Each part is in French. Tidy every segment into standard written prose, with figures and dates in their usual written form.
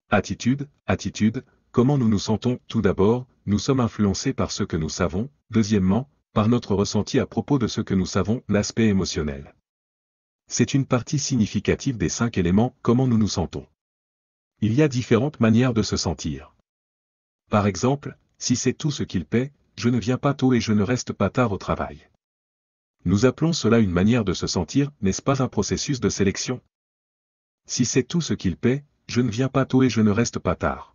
Attitude, comment nous nous sentons? Tout d'abord, nous sommes influencés par ce que nous savons, deuxièmement, par notre ressenti à propos de ce que nous savons, l'aspect émotionnel. C'est une partie significative des 5 éléments, comment nous nous sentons. Il y a différentes manières de se sentir. Par exemple, si c'est tout ce qu'il paie, je ne viens pas tôt et je ne reste pas tard au travail. Nous appelons cela une manière de se sentir, n'est-ce pas un processus de sélection? Si c'est tout ce qu'il paie, je ne viens pas tôt et je ne reste pas tard.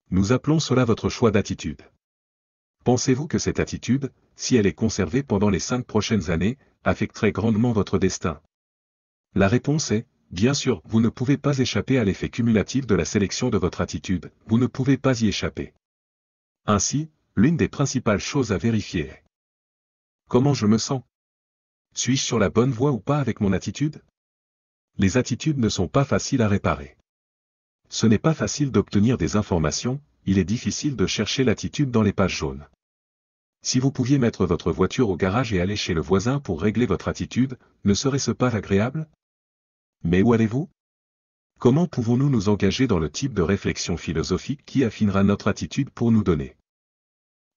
Nous appelons cela votre choix d'attitude. Pensez-vous que cette attitude, si elle est conservée pendant les 5 prochaines années, affecterait grandement votre destin? La réponse est, bien sûr, vous ne pouvez pas échapper à l'effet cumulatif de la sélection de votre attitude, vous ne pouvez pas y échapper. Ainsi, l'une des principales choses à vérifier est: comment je me sens? Suis-je sur la bonne voie ou pas avec mon attitude? Les attitudes ne sont pas faciles à réparer. Ce n'est pas facile d'obtenir des informations, il est difficile de chercher l'attitude dans les pages jaunes. Si vous pouviez mettre votre voiture au garage et aller chez le voisin pour régler votre attitude, ne serait-ce pas agréable? Mais où allez-vous? Comment pouvons-nous nous engager dans le type de réflexion philosophique qui affinera notre attitude pour nous donner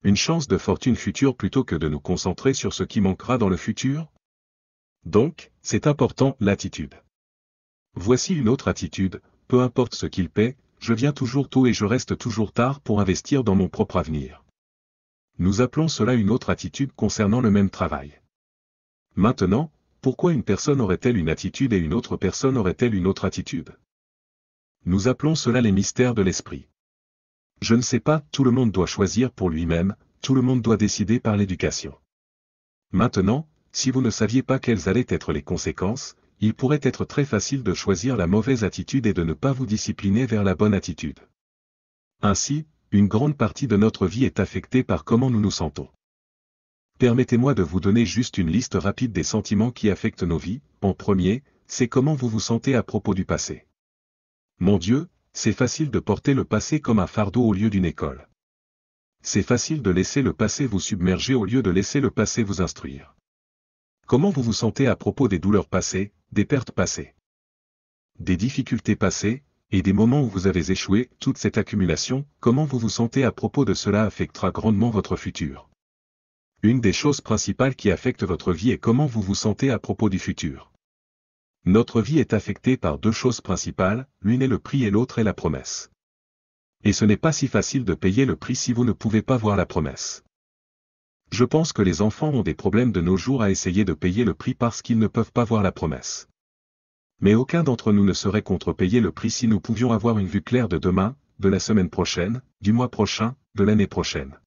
une chance de fortune future plutôt que de nous concentrer sur ce qui manquera dans le futur? Donc, c'est important, l'attitude. Voici une autre attitude: peu importe ce qu'il paie, je viens toujours tôt et je reste toujours tard pour investir dans mon propre avenir. Nous appelons cela une autre attitude concernant le même travail. Maintenant, pourquoi une personne aurait-elle une attitude et une autre personne aurait-elle une autre attitude? Nous appelons cela les mystères de l'esprit. Je ne sais pas, tout le monde doit choisir pour lui-même, tout le monde doit décider par l'éducation. Maintenant, si vous ne saviez pas quelles allaient être les conséquences, il pourrait être très facile de choisir la mauvaise attitude et de ne pas vous discipliner vers la bonne attitude. Ainsi, une grande partie de notre vie est affectée par comment nous nous sentons. Permettez-moi de vous donner juste une liste rapide des sentiments qui affectent nos vies. En premier, c'est comment vous vous sentez à propos du passé. Mon Dieu, c'est facile de porter le passé comme un fardeau au lieu d'une école. C'est facile de laisser le passé vous submerger au lieu de laisser le passé vous instruire. Comment vous vous sentez à propos des douleurs passées, des pertes passées, des difficultés passées, et des moments où vous avez échoué? Toute cette accumulation, comment vous vous sentez à propos de cela affectera grandement votre futur. Une des choses principales qui affectent votre vie est comment vous vous sentez à propos du futur. Notre vie est affectée par 2 choses principales, l'une est le prix et l'autre est la promesse. Et ce n'est pas si facile de payer le prix si vous ne pouvez pas voir la promesse. Je pense que les enfants ont des problèmes de nos jours à essayer de payer le prix parce qu'ils ne peuvent pas voir la promesse. Mais aucun d'entre nous ne serait contre payer le prix si nous pouvions avoir une vue claire de demain, de la semaine prochaine, du mois prochain, de l'année prochaine.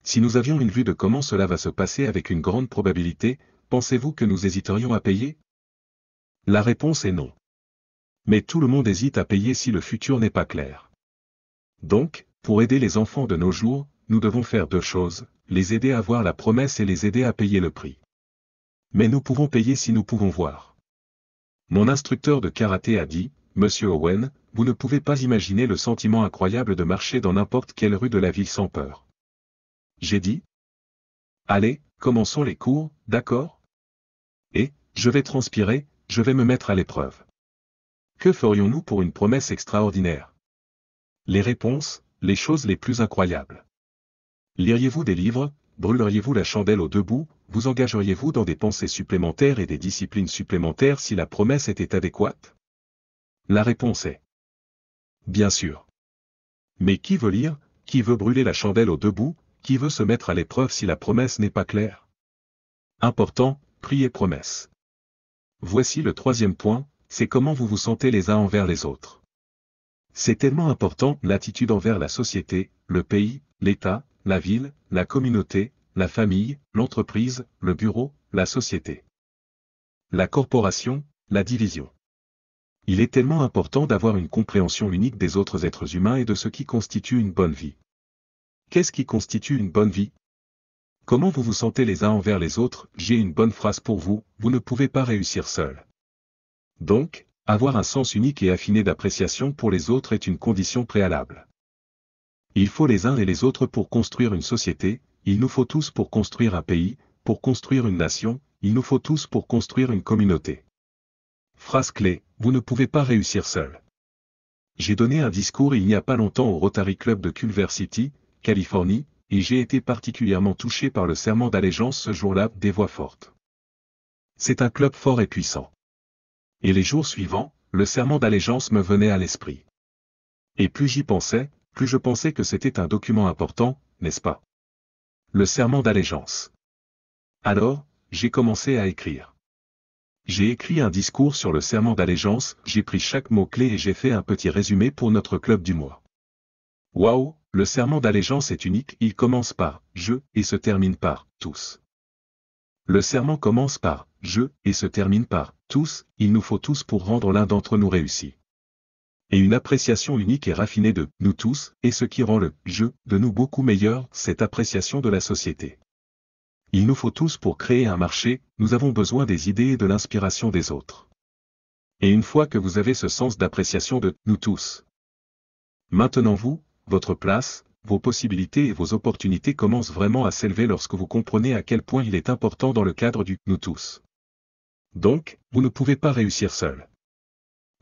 Si nous avions une vue de comment cela va se passer avec une grande probabilité, pensez-vous que nous hésiterions à payer? La réponse est non. Mais tout le monde hésite à payer si le futur n'est pas clair. Donc, pour aider les enfants de nos jours, nous devons faire 2 choses, les aider à voir la promesse et les aider à payer le prix. Mais nous pouvons payer si nous pouvons voir. Mon instructeur de karaté a dit, Monsieur Owen, vous ne pouvez pas imaginer le sentiment incroyable de marcher dans n'importe quelle rue de la ville sans peur. J'ai dit: allez, commençons les cours, d'accord? Et, je vais transpirer, je vais me mettre à l'épreuve. Que ferions-nous pour une promesse extraordinaire? Les réponses, les choses les plus incroyables. Liriez-vous des livres? Brûleriez-vous la chandelle au debout? Vous engageriez-vous dans des pensées supplémentaires et des disciplines supplémentaires si la promesse était adéquate? La réponse est: bien sûr. Mais qui veut lire? Qui veut brûler la chandelle au debout? Qui veut se mettre à l'épreuve si la promesse n'est pas claire? Important, prix et promesse. Voici le 3e point, c'est comment vous vous sentez les uns envers les autres. C'est tellement important, l'attitude envers la société, le pays, l'État, la ville, la communauté, la famille, l'entreprise, le bureau, la société, la corporation, la division. Il est tellement important d'avoir une compréhension unique des autres êtres humains et de ce qui constitue une bonne vie. Qu'est-ce qui constitue une bonne vie? Comment vous vous sentez les uns envers les autres? J'ai une bonne phrase pour vous, vous ne pouvez pas réussir seul. Donc, avoir un sens unique et affiné d'appréciation pour les autres est une condition préalable. Il faut les uns et les autres pour construire une société, il nous faut tous pour construire un pays, pour construire une nation, il nous faut tous pour construire une communauté. Phrase clé, vous ne pouvez pas réussir seul. J'ai donné un discours il n'y a pas longtemps au Rotary Club de Culver City, Californie, et j'ai été particulièrement touché par le serment d'allégeance ce jour-là des voix fortes. C'est un club fort et puissant. Et les jours suivants, le serment d'allégeance me venait à l'esprit. Et plus j'y pensais, plus je pensais que c'était un document important, n'est-ce pas? Le serment d'allégeance. Alors, j'ai commencé à écrire. J'ai écrit un discours sur le serment d'allégeance, j'ai pris chaque mot-clé et j'ai fait un petit résumé pour notre club du mois. Waouh, le serment d'allégeance est unique, il commence par « je » et se termine par « tous ». Le serment commence par « je » et se termine par « tous », il nous faut tous pour rendre l'un d'entre nous réussi. Et une appréciation unique et raffinée de « nous tous » est ce qui rend le « je » de nous beaucoup meilleur, cette appréciation de la société. Il nous faut tous pour créer un marché, nous avons besoin des idées et de l'inspiration des autres. Et une fois que vous avez ce sens d'appréciation de « nous tous », maintenant vous, votre place, vos possibilités et vos opportunités commencent vraiment à s'élever lorsque vous comprenez à quel point il est important dans le cadre du « nous tous ». Donc, vous ne pouvez pas réussir seul.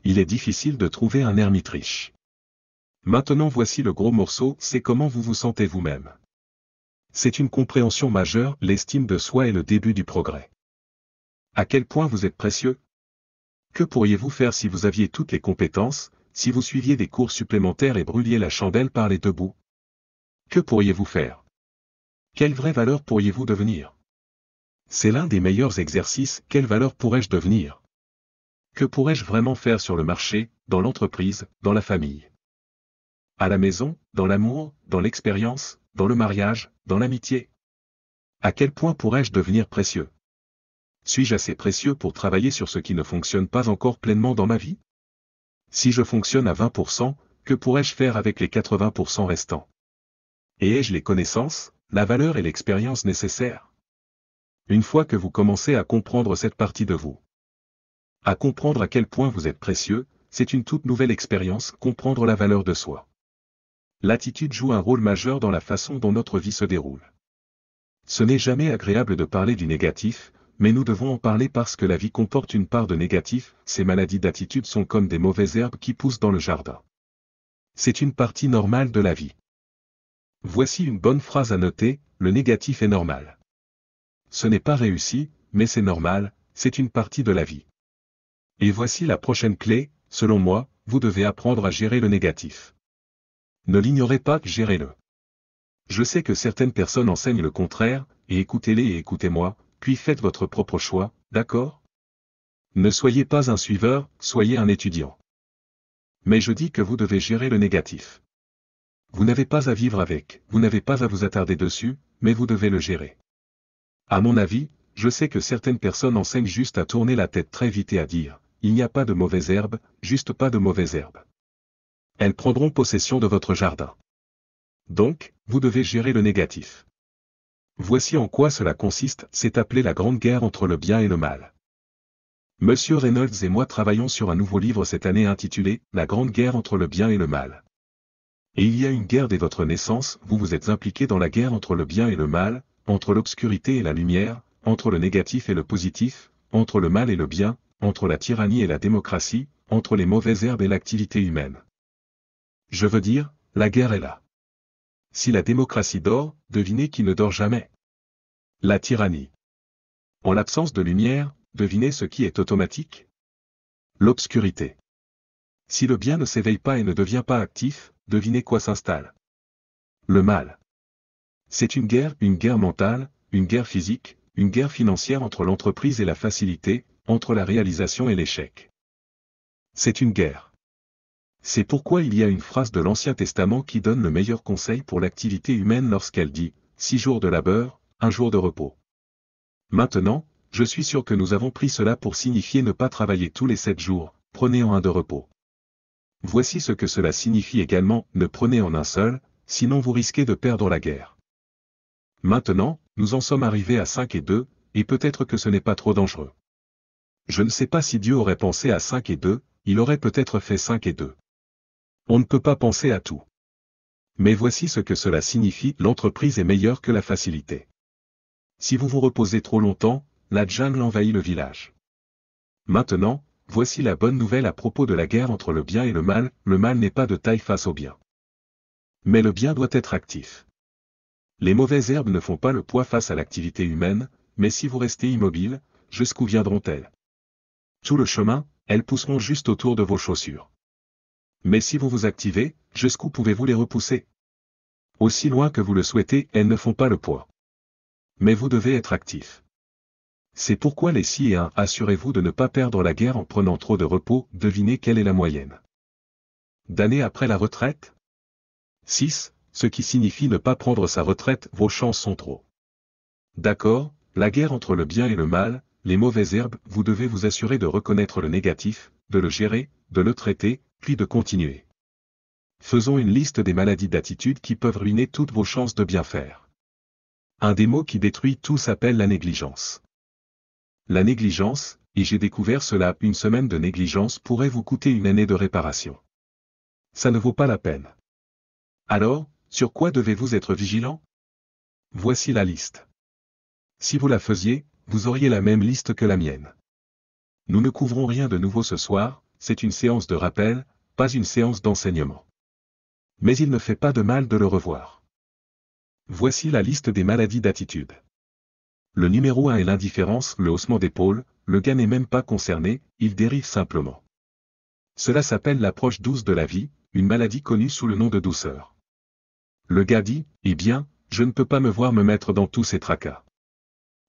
Il est difficile de trouver un ermite riche. Maintenant voici le gros morceau, c'est comment vous vous sentez vous-même. C'est une compréhension majeure, l'estime de soi est le début du progrès. À quel point vous êtes précieux? Que pourriez-vous faire si vous aviez toutes les compétences, si vous suiviez des cours supplémentaires et brûliez la chandelle par les deux bouts? Que pourriez-vous faire? Quelle vraie valeur pourriez-vous devenir? C'est l'un des meilleurs exercices, quelle valeur pourrais-je devenir? Que pourrais-je vraiment faire sur le marché, dans l'entreprise, dans la famille? À la maison, dans l'amour, dans l'expérience, dans le mariage, dans l'amitié? À quel point pourrais-je devenir précieux? Suis-je assez précieux pour travailler sur ce qui ne fonctionne pas encore pleinement dans ma vie? Si je fonctionne à 20%, que pourrais-je faire avec les 80% restants? Et ai-je les connaissances, la valeur et l'expérience nécessaires? Une fois que vous commencez à comprendre cette partie de vous, à comprendre à quel point vous êtes précieux, c'est une toute nouvelle expérience, comprendre la valeur de soi. L'attitude joue un rôle majeur dans la façon dont notre vie se déroule. Ce n'est jamais agréable de parler du négatif, mais nous devons en parler parce que la vie comporte une part de négatif, ces maladies d'attitude sont comme des mauvaises herbes qui poussent dans le jardin. C'est une partie normale de la vie. Voici une bonne phrase à noter, le négatif est normal. Ce n'est pas réussi, mais c'est normal, c'est une partie de la vie. Et voici la prochaine clé, selon moi, vous devez apprendre à gérer le négatif. Ne l'ignorez pas, gérez-le. Je sais que certaines personnes enseignent le contraire, et écoutez-les et écoutez-moi, puis faites votre propre choix, d'accord? Ne soyez pas un suiveur, soyez un étudiant. Mais je dis que vous devez gérer le négatif. Vous n'avez pas à vivre avec, vous n'avez pas à vous attarder dessus, mais vous devez le gérer. À mon avis, je sais que certaines personnes enseignent juste à tourner la tête très vite et à dire, il n'y a pas de mauvaise herbe, juste pas de mauvaise herbe. Elles prendront possession de votre jardin. Donc, vous devez gérer le négatif. Voici en quoi cela consiste, c'est appelé la grande guerre entre le bien et le mal. Monsieur Reynolds et moi travaillons sur un nouveau livre cette année intitulé « La grande guerre entre le bien et le mal ». Et il y a une guerre dès votre naissance, vous vous êtes impliqué dans la guerre entre le bien et le mal, entre l'obscurité et la lumière, entre le négatif et le positif, entre le mal et le bien, entre la tyrannie et la démocratie, entre les mauvaises herbes et l'activité humaine. Je veux dire, la guerre est là. Si la démocratie dort, devinez qui ne dort jamais. La tyrannie. En l'absence de lumière, devinez ce qui est automatique? L'obscurité. Si le bien ne s'éveille pas et ne devient pas actif, devinez quoi s'installe? Le mal. C'est une guerre mentale, une guerre physique, une guerre financière entre l'entreprise et la facilité, entre la réalisation et l'échec. C'est une guerre. C'est pourquoi il y a une phrase de l'Ancien Testament qui donne le meilleur conseil pour l'activité humaine lorsqu'elle dit « 6 jours de labeur, 1 jour de repos ». Maintenant, je suis sûr que nous avons pris cela pour signifier ne pas travailler tous les 7 jours, prenez en un de repos. Voici ce que cela signifie également, ne prenez en un seul, sinon vous risquez de perdre la guerre. Maintenant, nous en sommes arrivés à 5 et 2, et peut-être que ce n'est pas trop dangereux. Je ne sais pas si Dieu aurait pensé à 5 et 2, il aurait peut-être fait 5 et 2. On ne peut pas penser à tout. Mais voici ce que cela signifie, l'entreprise est meilleure que la facilité. Si vous vous reposez trop longtemps, la jungle envahit le village. Maintenant, voici la bonne nouvelle à propos de la guerre entre le bien et le mal n'est pas de taille face au bien. Mais le bien doit être actif. Les mauvaises herbes ne font pas le poids face à l'activité humaine, mais si vous restez immobile, jusqu'où viendront-elles? Tout le chemin, elles pousseront juste autour de vos chaussures. Mais si vous vous activez, jusqu'où pouvez-vous les repousser? Aussi loin que vous le souhaitez, elles ne font pas le poids. Mais vous devez être actif. C'est pourquoi les 6 et 1, assurez-vous de ne pas perdre la guerre en prenant trop de repos, devinez quelle est la moyenne. D'années après la retraite? 6, ce qui signifie ne pas prendre sa retraite, vos chances sont trop. D'accord, la guerre entre le bien et le mal, les mauvaises herbes, vous devez vous assurer de reconnaître le négatif, de le gérer, de le traiter, puis de continuer. Faisons une liste des maladies d'attitude qui peuvent ruiner toutes vos chances de bien faire. Un des mots qui détruit tout s'appelle la négligence. La négligence, et j'ai découvert cela, une semaine de négligence pourrait vous coûter une année de réparation. Ça ne vaut pas la peine. Alors, sur quoi devez-vous être vigilant? Voici la liste. Si vous la faisiez, vous auriez la même liste que la mienne. Nous ne couvrons rien de nouveau ce soir, c'est une séance de rappel, pas une séance d'enseignement. Mais il ne fait pas de mal de le revoir. Voici la liste des maladies d'attitude. Le numéro 1 est l'indifférence, le haussement d'épaule, le gars n'est même pas concerné, il dérive simplement. Cela s'appelle l'approche douce de la vie, une maladie connue sous le nom de douceur. Le gars dit, eh bien, je ne peux pas me voir me mettre dans tous ces tracas.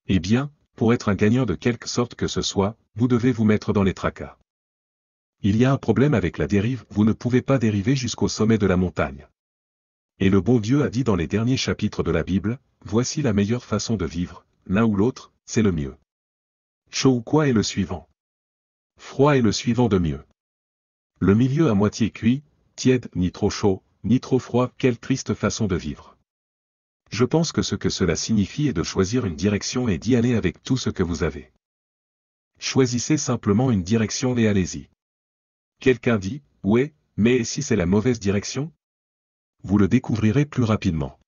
Eh bien, pour être un gagnant de quelque sorte que ce soit, vous devez vous mettre dans les tracas. Il y a un problème avec la dérive, vous ne pouvez pas dériver jusqu'au sommet de la montagne. Et le bon Dieu a dit dans les derniers chapitres de la Bible, voici la meilleure façon de vivre, l'un ou l'autre, c'est le mieux. Chaud ou quoi est le suivant? Froid est le suivant de mieux. Le milieu à moitié cuit, tiède, ni trop chaud, ni trop froid, quelle triste façon de vivre. Je pense que ce que cela signifie est de choisir une direction et d'y aller avec tout ce que vous avez. Choisissez simplement une direction et allez-y. Quelqu'un dit, ouais, mais si c'est la mauvaise direction? Vous le découvrirez plus rapidement.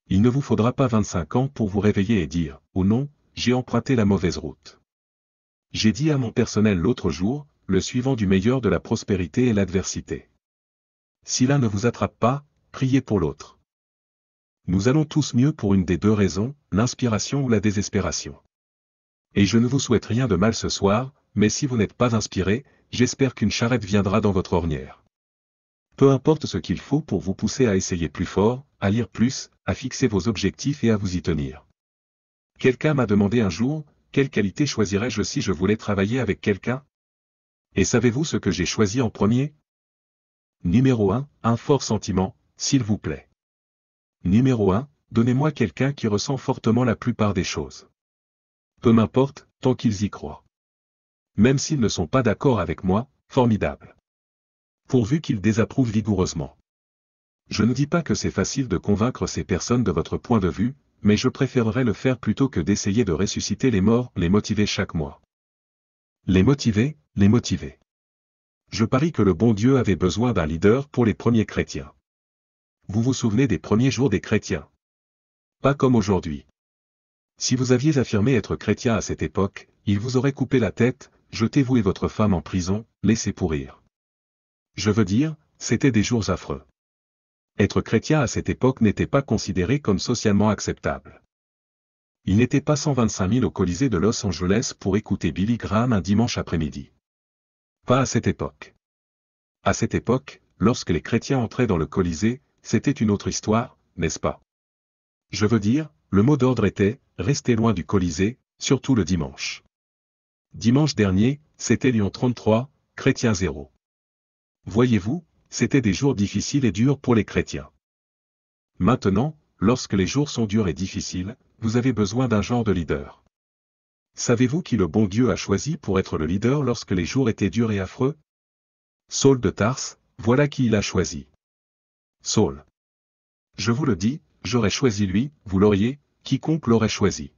Il ne vous faudra pas 25 ans pour vous réveiller et dire, oh non, j'ai emprunté la mauvaise route. J'ai dit à mon personnel l'autre jour, le suivant du meilleur de la prospérité est l'adversité. Si l'un ne vous attrape pas, priez pour l'autre. Nous allons tous mieux pour une des deux raisons, l'inspiration ou la désespération. Et je ne vous souhaite rien de mal ce soir, mais si vous n'êtes pas inspiré, j'espère qu'une charrette viendra dans votre ornière. Peu importe ce qu'il faut pour vous pousser à essayer plus fort, à lire plus, à fixer vos objectifs et à vous y tenir. Quelqu'un m'a demandé un jour, quelle qualité choisirais-je si je voulais travailler avec quelqu'un? Et savez-vous ce que j'ai choisi en premier? Numéro 1, un fort sentiment, s'il vous plaît. Numéro 1, donnez-moi quelqu'un qui ressent fortement la plupart des choses. Peu m'importe, tant qu'ils y croient. Même s'ils ne sont pas d'accord avec moi, formidable. Pourvu qu'ils désapprouvent vigoureusement. Je ne dis pas que c'est facile de convaincre ces personnes de votre point de vue, mais je préférerais le faire plutôt que d'essayer de ressusciter les morts, les motiver chaque mois. Les motiver, les motiver. Je parie que le bon Dieu avait besoin d'un leader pour les premiers chrétiens. Vous vous souvenez des premiers jours des chrétiens? Pas comme aujourd'hui. Si vous aviez affirmé être chrétien à cette époque, il vous aurait coupé la tête, jeté vous et votre femme en prison, laissé pourrir. Je veux dire, c'était des jours affreux. Être chrétien à cette époque n'était pas considéré comme socialement acceptable. Il n'était pas 125 000 au Colisée de Los Angeles pour écouter Billy Graham un dimanche après-midi. Pas à cette époque. À cette époque, lorsque les chrétiens entraient dans le Colisée, c'était une autre histoire, n'est-ce pas? Je veux dire, le mot d'ordre était, restez loin du Colisée, surtout le dimanche. Dimanche dernier, c'était Lyon 33, chrétien 0. Voyez-vous, c'était des jours difficiles et durs pour les chrétiens. Maintenant, lorsque les jours sont durs et difficiles, vous avez besoin d'un genre de leader. Savez-vous qui le bon Dieu a choisi pour être le leader lorsque les jours étaient durs et affreux? Saul de Tarse, voilà qui il a choisi. Saul. Je vous le dis, j'aurais choisi lui, vous l'auriez, quiconque l'aurait choisi.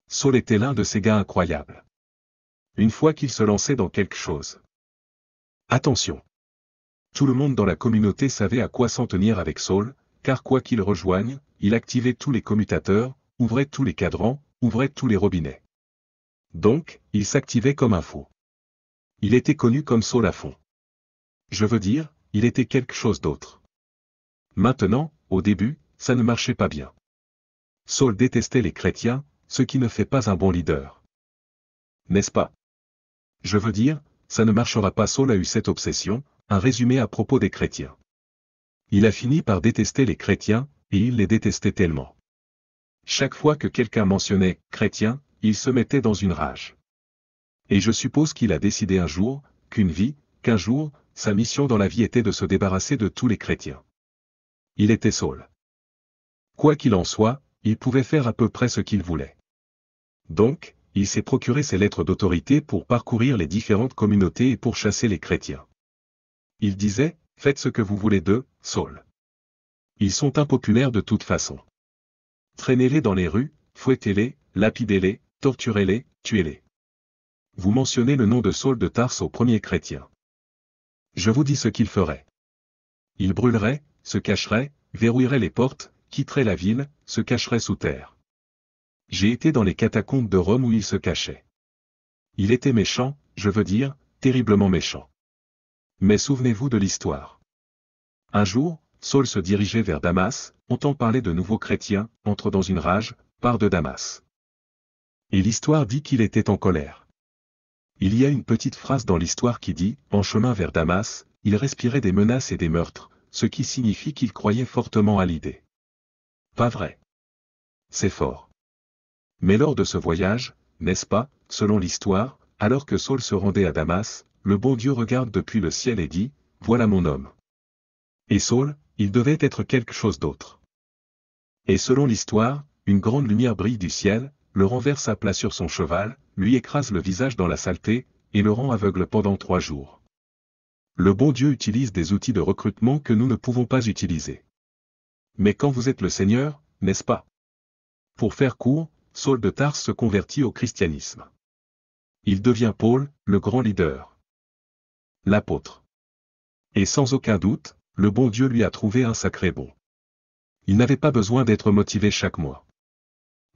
Saul était l'un de ces gars incroyables. Une fois qu'il se lançait dans quelque chose. Attention. Tout le monde dans la communauté savait à quoi s'en tenir avec Saul, car quoi qu'il rejoigne, il activait tous les commutateurs, ouvrait tous les cadrans, ouvrait tous les robinets. Donc, il s'activait comme un fou. Il était connu comme Saul à fond. Je veux dire, il était quelque chose d'autre. Maintenant, au début, ça ne marchait pas bien. Saul détestait les chrétiens, ce qui ne fait pas un bon leader. N'est-ce pas? Je veux dire, ça ne marchera pas. Saul a eu cette obsession, un résumé à propos des chrétiens. Il a fini par détester les chrétiens, et il les détestait tellement. Chaque fois que quelqu'un mentionnait « chrétien », il se mettait dans une rage. Et je suppose qu'il a décidé un jour, qu'un jour, sa mission dans la vie était de se débarrasser de tous les chrétiens. Il était Saul. Quoi qu'il en soit, il pouvait faire à peu près ce qu'il voulait. Donc, il s'est procuré ses lettres d'autorité pour parcourir les différentes communautés et pour chasser les chrétiens. Il disait, faites ce que vous voulez d'eux, Saul. Ils sont impopulaires de toute façon. Traînez-les dans les rues, fouettez-les, lapidez-les, torturez-les, tuez-les. Vous mentionnez le nom de Saul de Tarse aux premiers chrétiens. Je vous dis ce qu'il ferait. Il brûlerait, se cacherait, verrouillerait les portes, quitterait la ville, se cacherait sous terre. J'ai été dans les catacombes de Rome où il se cachait. Il était méchant, je veux dire, terriblement méchant. Mais souvenez-vous de l'histoire. Un jour, Saul se dirigeait vers Damas, entend parler de nouveaux chrétiens, entre dans une rage, part de Damas. Et l'histoire dit qu'il était en colère. Il y a une petite phrase dans l'histoire qui dit, en chemin vers Damas, il respirait des menaces et des meurtres, ce qui signifie qu'il croyait fortement à l'idée. Pas vrai. C'est fort. Mais lors de ce voyage, n'est-ce pas, selon l'histoire, alors que Saul se rendait à Damas, le bon Dieu regarde depuis le ciel et dit, voilà mon homme. Et Saul, il devait être quelque chose d'autre. Et selon l'histoire, une grande lumière brille du ciel, le renverse à plat sur son cheval, lui écrase le visage dans la saleté, et le rend aveugle pendant 3 jours. Le bon Dieu utilise des outils de recrutement que nous ne pouvons pas utiliser. Mais quand vous êtes le Seigneur, n'est-ce pas? Pour faire court, Saul de Tarse se convertit au christianisme. Il devient Paul, le grand leader. L'apôtre. Et sans aucun doute, le bon Dieu lui a trouvé un sacré bon. Il n'avait pas besoin d'être motivé chaque mois.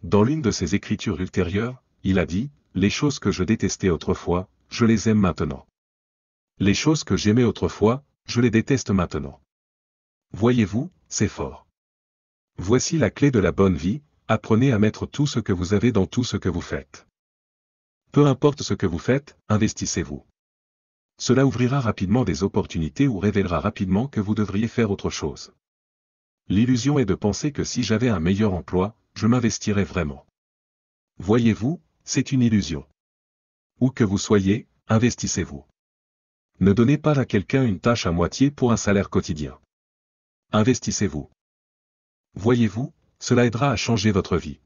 Dans l'une de ses écritures ultérieures, il a dit, « Les choses que je détestais autrefois, je les aime maintenant. Les choses que j'aimais autrefois, je les déteste maintenant. » Voyez-vous, c'est fort. Voici la clé de la bonne vie, apprenez à mettre tout ce que vous avez dans tout ce que vous faites. Peu importe ce que vous faites, investissez-vous. Cela ouvrira rapidement des opportunités ou révélera rapidement que vous devriez faire autre chose. L'illusion est de penser que si j'avais un meilleur emploi, je m'investirais vraiment. Voyez-vous, c'est une illusion. Où que vous soyez, investissez-vous. Ne donnez pas à quelqu'un une tâche à moitié pour un salaire quotidien. Investissez-vous. Voyez-vous, cela aidera à changer votre vie.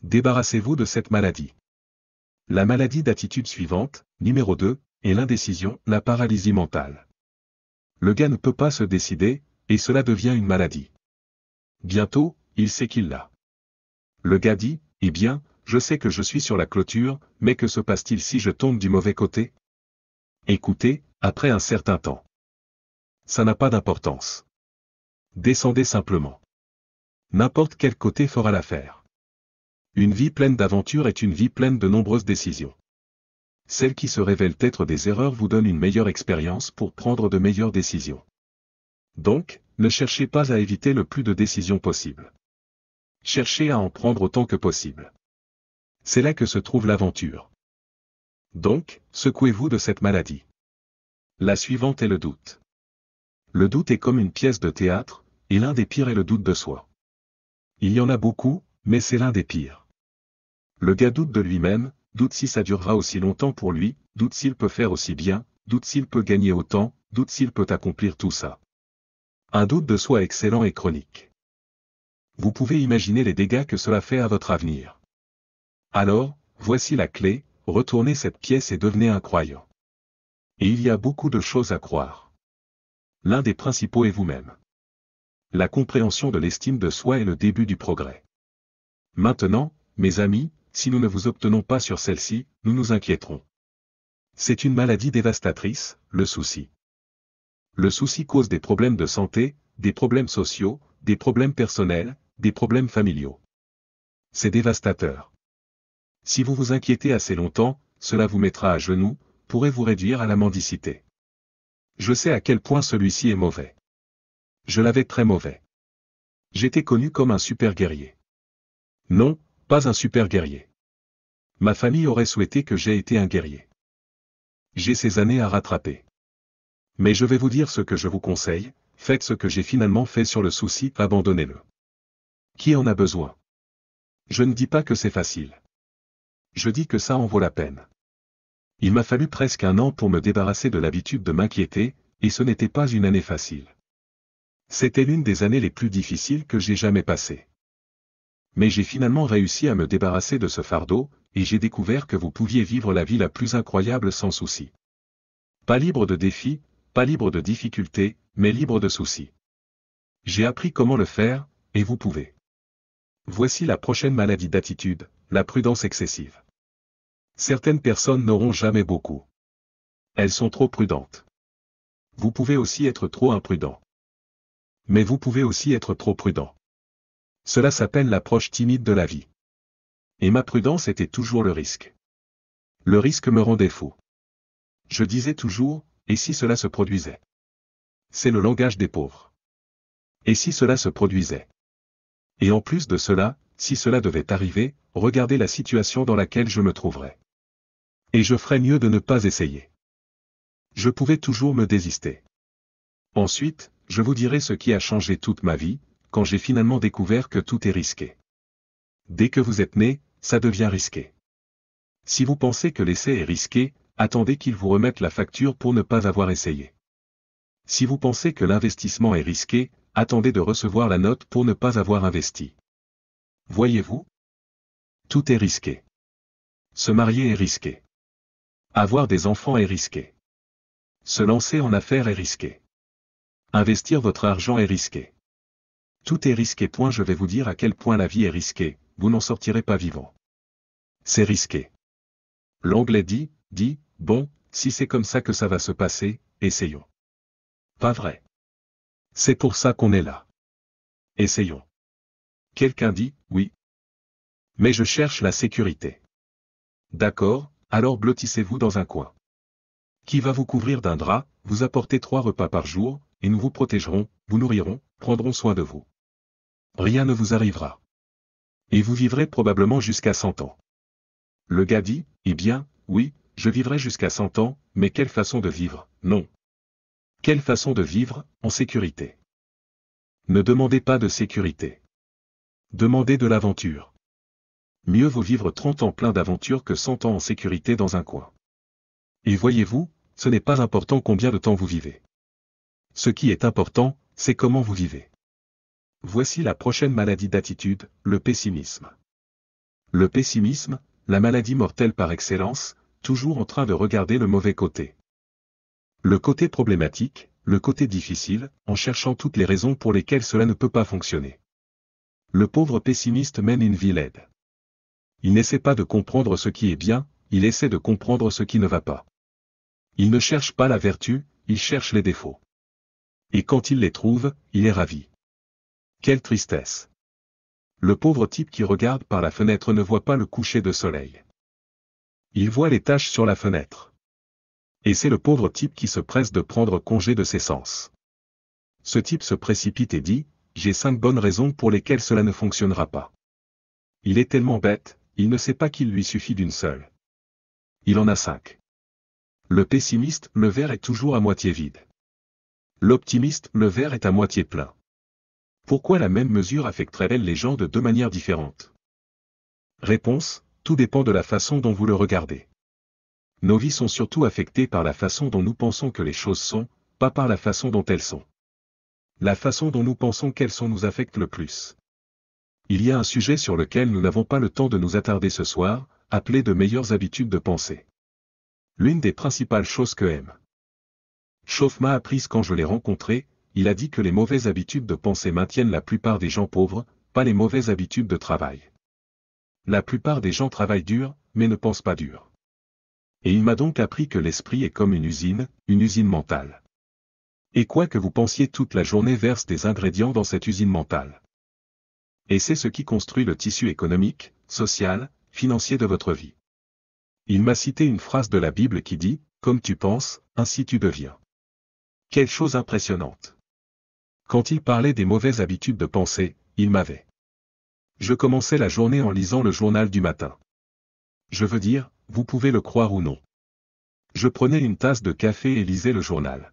Débarrassez-vous de cette maladie. La maladie d'attitude suivante, numéro 2, est l'indécision, la paralysie mentale. Le gars ne peut pas se décider, et cela devient une maladie. Bientôt, il sait qu'il l'a. Le gars dit, eh bien, je sais que je suis sur la clôture, mais que se passe-t-il si je tombe du mauvais côté? Écoutez, après un certain temps. Ça n'a pas d'importance. Descendez simplement. N'importe quel côté fera l'affaire. Une vie pleine d'aventures est une vie pleine de nombreuses décisions. Celles qui se révèlent être des erreurs vous donnent une meilleure expérience pour prendre de meilleures décisions. Donc, ne cherchez pas à éviter le plus de décisions possible. Cherchez à en prendre autant que possible. C'est là que se trouve l'aventure. Donc, secouez-vous de cette maladie. La suivante est le doute. Le doute est comme une pièce de théâtre, et l'un des pires est le doute de soi. Il y en a beaucoup, mais c'est l'un des pires. Le gars doute de lui-même, doute si ça durera aussi longtemps pour lui, doute s'il peut faire aussi bien, doute s'il peut gagner autant, doute s'il peut accomplir tout ça. Un doute de soi excellent et chronique. Vous pouvez imaginer les dégâts que cela fait à votre avenir. Alors, voici la clé, retournez cette pièce et devenez un croyant. Et il y a beaucoup de choses à croire. L'un des principaux est vous-même. La compréhension de l'estime de soi est le début du progrès. Maintenant, mes amis, si nous ne vous obtenons pas sur celle-ci, nous nous inquiéterons. C'est une maladie dévastatrice, le souci. Le souci cause des problèmes de santé, des problèmes sociaux, des problèmes personnels, des problèmes familiaux. C'est dévastateur. Si vous vous inquiétez assez longtemps, cela vous mettra à genoux, pourrait vous réduire à la mendicité. Je sais à quel point celui-ci est mauvais. Je l'avais très mauvais. J'étais connu comme un super guerrier. Non, pas un super guerrier. Ma famille aurait souhaité que j'aie été un guerrier. J'ai ces années à rattraper. Mais je vais vous dire ce que je vous conseille, faites ce que j'ai finalement fait sur le souci, abandonnez-le. Qui en a besoin? Je ne dis pas que c'est facile. Je dis que ça en vaut la peine. Il m'a fallu presque 1 an pour me débarrasser de l'habitude de m'inquiéter, et ce n'était pas une année facile. C'était l'une des années les plus difficiles que j'ai jamais passées. Mais j'ai finalement réussi à me débarrasser de ce fardeau, et j'ai découvert que vous pouviez vivre la vie la plus incroyable sans souci. Pas libre de défis, pas libre de difficultés, mais libre de soucis. J'ai appris comment le faire, et vous pouvez. Voici la prochaine maladie d'attitude, la prudence excessive. Certaines personnes n'auront jamais beaucoup. Elles sont trop prudentes. Vous pouvez aussi être trop imprudent. Mais vous pouvez aussi être trop prudent. Cela s'appelle l'approche timide de la vie. Et ma prudence était toujours le risque. Le risque me rendait fou. Je disais toujours, et si cela se produisait? C'est le langage des pauvres. Et si cela se produisait? Et en plus de cela, si cela devait arriver, regardez la situation dans laquelle je me trouverais. Et je ferais mieux de ne pas essayer. Je pouvais toujours me désister. Ensuite, je vous dirai ce qui a changé toute ma vie, quand j'ai finalement découvert que tout est risqué. Dès que vous êtes né, ça devient risqué. Si vous pensez que l'essai est risqué, attendez qu'il vous remette la facture pour ne pas avoir essayé. Si vous pensez que l'investissement est risqué, attendez de recevoir la note pour ne pas avoir investi. Voyez-vous? Tout est risqué. Se marier est risqué. Avoir des enfants est risqué. Se lancer en affaires est risqué. Investir votre argent est risqué. Tout est risqué. Je vais vous dire à quel point la vie est risquée, vous n'en sortirez pas vivant. C'est risqué. L'anglais dit, bon, si c'est comme ça que ça va se passer, essayons. Pas vrai. C'est pour ça qu'on est là. Essayons. Quelqu'un dit, oui. Mais je cherche la sécurité. D'accord, alors blottissez-vous dans un coin. Qui va vous couvrir d'un drap, vous apporter 3 repas par jour, et nous vous protégerons, vous nourrirons, prendrons soin de vous. Rien ne vous arrivera. Et vous vivrez probablement jusqu'à 100 ans. Le gars dit, eh bien, oui, je vivrai jusqu'à 100 ans, mais quelle façon de vivre, non. Quelle façon de vivre, en sécurité. Ne demandez pas de sécurité. Demandez de l'aventure. Mieux vaut vivre 30 ans plein d'aventure que 100 ans en sécurité dans un coin. Et voyez-vous, ce n'est pas important combien de temps vous vivez. Ce qui est important, c'est comment vous vivez. Voici la prochaine maladie d'attitude, le pessimisme. Le pessimisme, la maladie mortelle par excellence, toujours en train de regarder le mauvais côté. Le côté problématique, le côté difficile, en cherchant toutes les raisons pour lesquelles cela ne peut pas fonctionner. Le pauvre pessimiste mène une vie laide. Il n'essaie pas de comprendre ce qui est bien, il essaie de comprendre ce qui ne va pas. Il ne cherche pas la vertu, il cherche les défauts. Et quand il les trouve, il est ravi. Quelle tristesse! Le pauvre type qui regarde par la fenêtre ne voit pas le coucher de soleil. Il voit les taches sur la fenêtre. Et c'est le pauvre type qui se presse de prendre congé de ses sens. Ce type se précipite et dit, j'ai 5 bonnes raisons pour lesquelles cela ne fonctionnera pas. Il est tellement bête, il ne sait pas qu'il lui suffit d'une seule. Il en a 5. Le pessimiste, le verre est toujours à moitié vide. L'optimiste, le verre est à moitié plein. Pourquoi la même mesure affecterait-elle les gens de 2 manières différentes? Réponse, tout dépend de la façon dont vous le regardez. Nos vies sont surtout affectées par la façon dont nous pensons que les choses sont, pas par la façon dont elles sont. La façon dont nous pensons qu'elles sont nous affecte le plus. Il y a un sujet sur lequel nous n'avons pas le temps de nous attarder ce soir, appelé de meilleures habitudes de pensée. L'une des principales choses que M. Schoff m'a apprises quand je l'ai rencontré, il a dit que les mauvaises habitudes de pensée maintiennent la plupart des gens pauvres, pas les mauvaises habitudes de travail. La plupart des gens travaillent dur, mais ne pensent pas dur. Et il m'a donc appris que l'esprit est comme une usine mentale. Et quoi que vous pensiez toute la journée verse des ingrédients dans cette usine mentale. Et c'est ce qui construit le tissu économique, social, financier de votre vie. Il m'a cité une phrase de la Bible qui dit, Comme tu penses, ainsi tu deviens. Quelle chose impressionnante. Quand il parlait des mauvaises habitudes de pensée, il m'avait. Je commençais la journée en lisant le journal du matin. Je veux dire, vous pouvez le croire ou non. Je prenais une tasse de café et lisais le journal.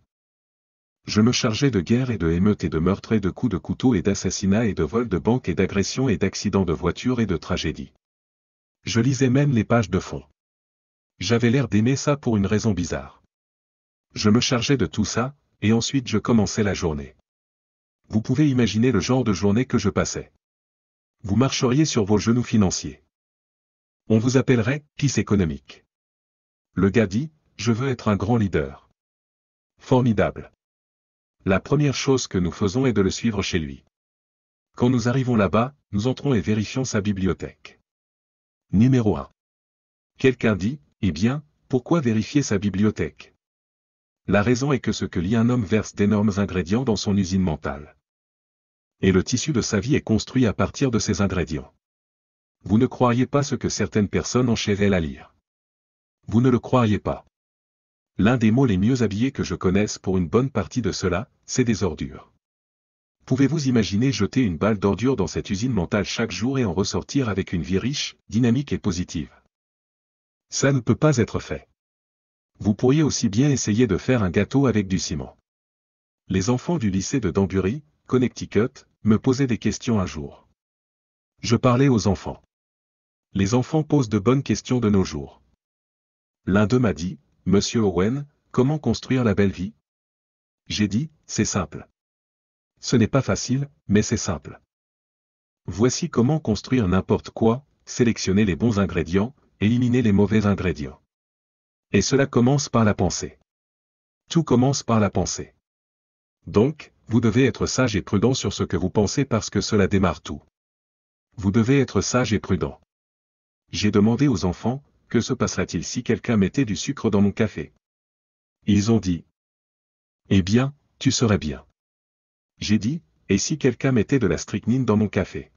Je me chargeais de guerre et de émeutes et de meurtres et de coups de couteau et d'assassinats et de vols de banques et d'agressions et d'accidents de voiture et de tragédies. Je lisais même les pages de fond. J'avais l'air d'aimer ça pour une raison bizarre. Je me chargeais de tout ça, et ensuite je commençais la journée. Vous pouvez imaginer le genre de journée que je passais. Vous marcheriez sur vos genoux financiers. On vous appellerait « pisse économique ». Le gars dit « Je veux être un grand leader ». Formidable. La première chose que nous faisons est de le suivre chez lui. Quand nous arrivons là-bas, nous entrons et vérifions sa bibliothèque. Numéro 1. Quelqu'un dit, eh bien, pourquoi vérifier sa bibliothèque? La raison est que ce que lit un homme verse d'énormes ingrédients dans son usine mentale. Et le tissu de sa vie est construit à partir de ces ingrédients. Vous ne croiriez pas ce que certaines personnes enchaînent à lire. Vous ne le croiriez pas. L'un des mots les mieux habillés que je connaisse pour une bonne partie de cela, c'est des ordures. Pouvez-vous imaginer jeter une balle d'ordure dans cette usine mentale chaque jour et en ressortir avec une vie riche, dynamique et positive? Ça ne peut pas être fait. Vous pourriez aussi bien essayer de faire un gâteau avec du ciment. Les enfants du lycée de Danbury, Connecticut, me posaient des questions un jour. Je parlais aux enfants. Les enfants posent de bonnes questions de nos jours. L'un d'eux m'a dit, Monsieur Owen, comment construire la belle vie? J'ai dit, c'est simple. Ce n'est pas facile, mais c'est simple. Voici comment construire n'importe quoi, sélectionner les bons ingrédients, éliminer les mauvais ingrédients. Et cela commence par la pensée. Tout commence par la pensée. Donc, vous devez être sage et prudent sur ce que vous pensez parce que cela démarre tout. Vous devez être sage et prudent. J'ai demandé aux enfants, que se passerait-il si quelqu'un mettait du sucre dans mon café? Ils ont dit. Eh bien, tu serais bien. J'ai dit, et si quelqu'un mettait de la strychnine dans mon café?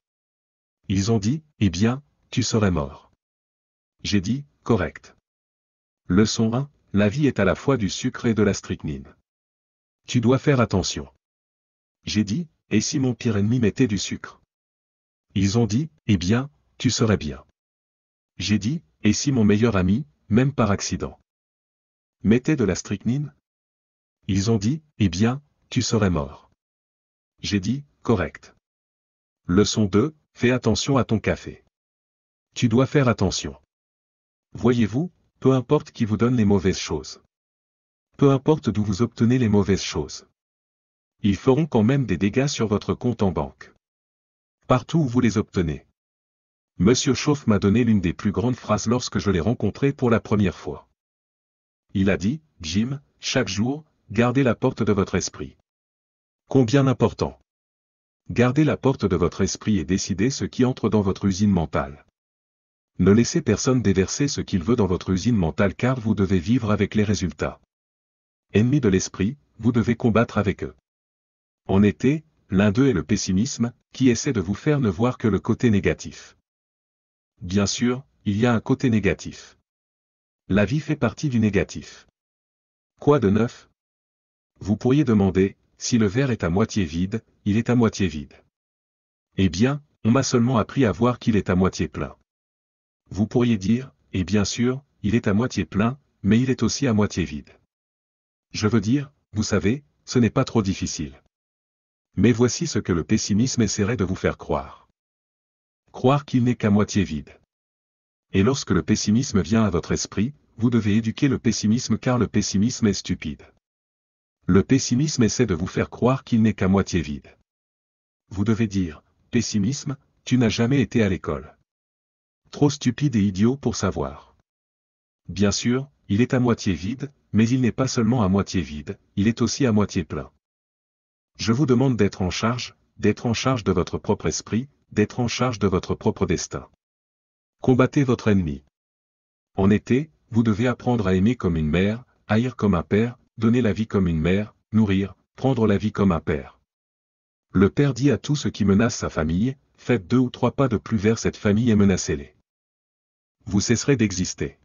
Ils ont dit, eh bien, tu serais mort. J'ai dit, correct. Leçon 1, la vie est à la fois du sucre et de la strychnine. Tu dois faire attention. J'ai dit, et si mon pire ennemi mettait du sucre? Ils ont dit, eh bien, tu serais bien. J'ai dit, et si mon meilleur ami, même par accident, mettait de la strychnine? Ils ont dit, eh bien, tu serais mort. J'ai dit, correct. Leçon 2, fais attention à ton café. Tu dois faire attention. Voyez-vous, peu importe qui vous donne les mauvaises choses. Peu importe d'où vous obtenez les mauvaises choses. Ils feront quand même des dégâts sur votre compte en banque. Partout où vous les obtenez. Monsieur Chauffe m'a donné l'une des plus grandes phrases lorsque je l'ai rencontré pour la première fois. Il a dit, Jim, chaque jour, gardez la porte de votre esprit. Combien important. Gardez la porte de votre esprit et décidez ce qui entre dans votre usine mentale. Ne laissez personne déverser ce qu'il veut dans votre usine mentale car vous devez vivre avec les résultats. Ennemis de l'esprit, vous devez combattre avec eux. En été, l'un d'eux est le pessimisme, qui essaie de vous faire ne voir que le côté négatif. Bien sûr, il y a un côté négatif. La vie fait partie du négatif. Quoi de neuf? Vous pourriez demander, si le verre est à moitié vide, il est à moitié vide. Eh bien, on m'a seulement appris à voir qu'il est à moitié plein. Vous pourriez dire, et bien sûr, il est à moitié plein, mais il est aussi à moitié vide. Je veux dire, vous savez, ce n'est pas trop difficile. Mais voici ce que le pessimisme essaierait de vous faire croire. Croire qu'il n'est qu'à moitié vide. Et lorsque le pessimisme vient à votre esprit, vous devez éduquer le pessimisme car le pessimisme est stupide. Le pessimisme essaie de vous faire croire qu'il n'est qu'à moitié vide. Vous devez dire, pessimisme, tu n'as jamais été à l'école. Trop stupide et idiot pour savoir. Bien sûr, il est à moitié vide, mais il n'est pas seulement à moitié vide, il est aussi à moitié plein. Je vous demande d'être en charge de votre propre esprit, d'être en charge de votre propre destin. Combattez votre ennemi. En été, vous devez apprendre à aimer comme une mère, haïr comme un père, donner la vie comme une mère, nourrir, prendre la vie comme un père. Le père dit à tout ce qui menace sa famille, faites 2 ou 3 pas de plus vers cette famille et menacez-les. Vous cesserez d'exister.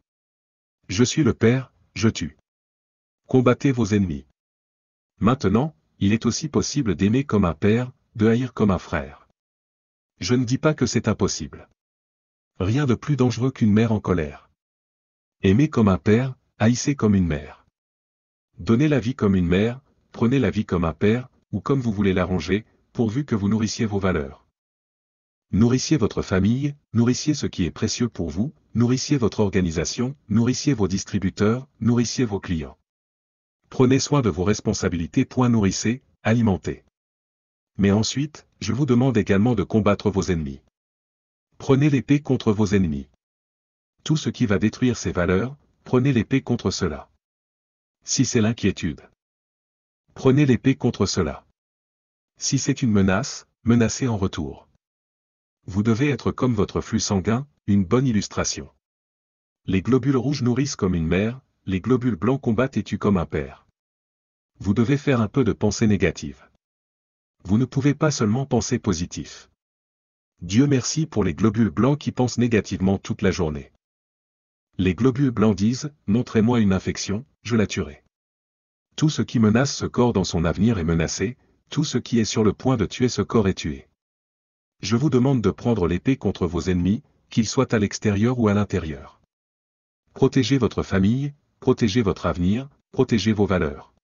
Je suis le père, je tue. Combattez vos ennemis. Maintenant, il est aussi possible d'aimer comme un père, de haïr comme un frère. Je ne dis pas que c'est impossible. Rien de plus dangereux qu'une mère en colère. Aimez comme un père, haïssez comme une mère. Donnez la vie comme une mère, prenez la vie comme un père, ou comme vous voulez l'arranger, pourvu que vous nourrissiez vos valeurs. Nourrissiez votre famille, nourrissiez ce qui est précieux pour vous, nourrissiez votre organisation, nourrissiez vos distributeurs, nourrissiez vos clients. Prenez soin de vos responsabilités. Nourrissez, alimentez. Mais ensuite, je vous demande également de combattre vos ennemis. Prenez l'épée contre vos ennemis. Tout ce qui va détruire ces valeurs, prenez l'épée contre cela. Si c'est l'inquiétude, prenez l'épée contre cela. Si c'est une menace, menacez en retour. Vous devez être comme votre flux sanguin, une bonne illustration. Les globules rouges nourrissent comme une mère, les globules blancs combattent et tuent comme un père. Vous devez faire un peu de pensée négative. Vous ne pouvez pas seulement penser positif. Dieu merci pour les globules blancs qui pensent négativement toute la journée. Les globules blancs disent, montrez-moi une infection, je la tuerai. Tout ce qui menace ce corps dans son avenir est menacé, tout ce qui est sur le point de tuer ce corps est tué. Je vous demande de prendre l'épée contre vos ennemis, qu'ils soient à l'extérieur ou à l'intérieur. Protégez votre famille, protégez votre avenir, protégez vos valeurs.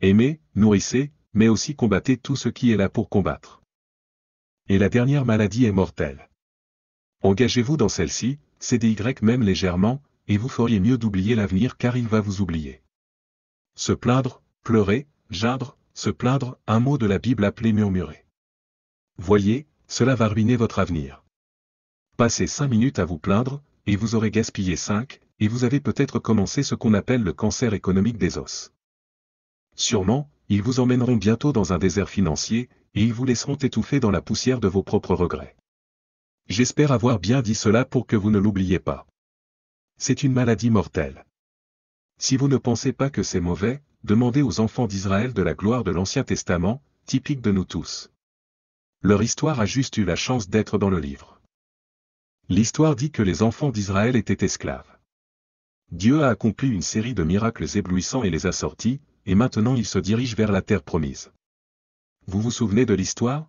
Aimez, nourrissez, mais aussi combattez tout ce qui est là pour combattre. Et la dernière maladie est mortelle. Engagez-vous dans celle-ci, CDY même légèrement, et vous feriez mieux d'oublier l'avenir car il va vous oublier. Se plaindre, pleurer, geindre, se plaindre, un mot de la Bible appelé murmurer. Voyez, cela va ruiner votre avenir. Passez 5 minutes à vous plaindre, et vous aurez gaspillé 5, et vous avez peut-être commencé ce qu'on appelle le cancer économique des os. Sûrement, ils vous emmèneront bientôt dans un désert financier, et ils vous laisseront étouffer dans la poussière de vos propres regrets. J'espère avoir bien dit cela pour que vous ne l'oubliez pas. C'est une maladie mortelle. Si vous ne pensez pas que c'est mauvais, demandez aux enfants d'Israël de la gloire de l'Ancien Testament, typique de nous tous. Leur histoire a juste eu la chance d'être dans le livre. L'histoire dit que les enfants d'Israël étaient esclaves. Dieu a accompli une série de miracles éblouissants et les a sortis, et maintenant ils se dirigent vers la terre promise. Vous vous souvenez de l'histoire?